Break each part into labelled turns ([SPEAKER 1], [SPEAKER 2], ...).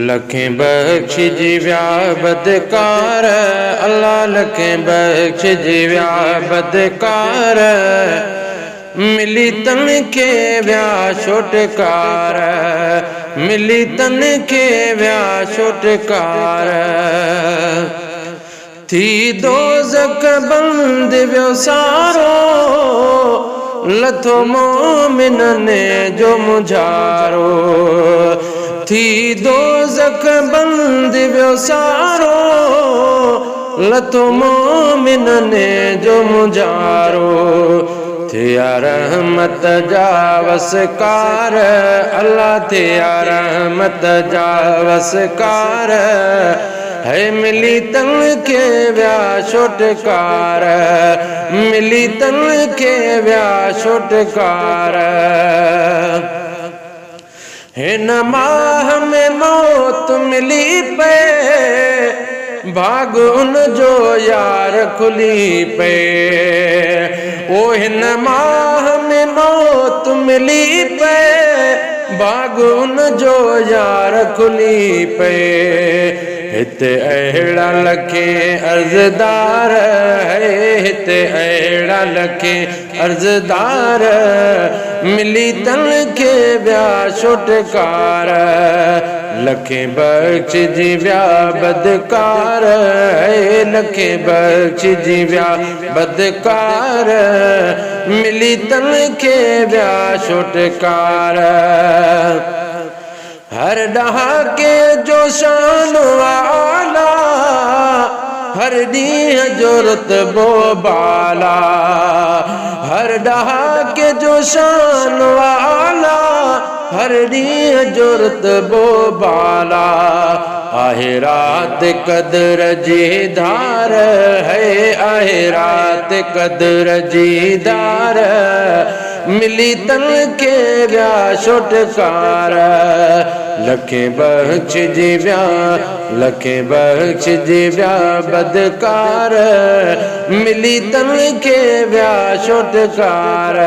[SPEAKER 1] लखें बख्श जीव्या बदकार, अल्लाह लखें बख्श जीव्या बदकार। मिली तन के व्या छुटकार, मिली तन के व्या छुटकार। थी दोज़ख बंद व्यो सारो, लथो मोमिन ने जो मुझारो। थी दोज़ख बंद व्यो सारो, लथो मोमिन ने जो मुझारो। थिया रहमत जा वसकार, अल्लाह थिया रहमत जा वसकार। है मिली तन के व्या छुटकार, मिली तन के व्या छुटकार। हिन माह में मौत मिली पे, भाग उन जो यार खुली पे। ओ हिन माह में मौत मिली पे, भाग उन जो यार खुली पे। हिते अहिड़ा लखे अर्ज़दार है, हिते अहिड़ा लखे अर्ज़दार। मिली तन के व्या छुटकार, लखे बख्श जीव्या बदकार है, लखे बख्श जीव्या बदकार। मिली तन के व्या छुटकार। हर डहाके जो शान वाला, हर ॾींहुं जो रुतबो बाला। हर डहाके जो शान वाला, हर ॾींहुं जो रुतबो बाला। आहे रात कदर जी धार है, आहे रात कदर जी धार। मिली तन के व्या छुटकार, लखे बख्श जीव्या, लखे बख्श जीव्या बदकार। मिली तन के व्या छुटकार।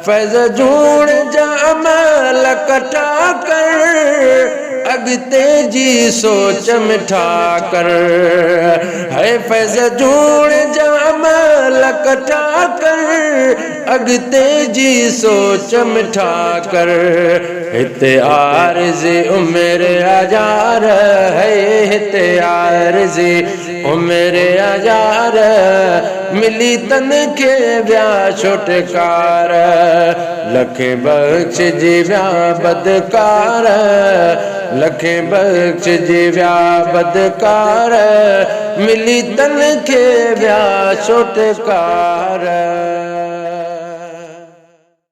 [SPEAKER 1] फैज़ जूण जा अमल कटा कर, अगते जी सोच मिठा कर। है फैज़ जूण जा अमल कटा कर, अगते जी सोच मिठा कर। हिते आरज़ी उम्र हजार है, हिते आरज़ी उम्र हजार। मिली तन के व्या छुटकार, लखे बख्श जीव्या बदकार। लखे बख्श जीव्या बदकार। मिली तन के व्या छुटकार।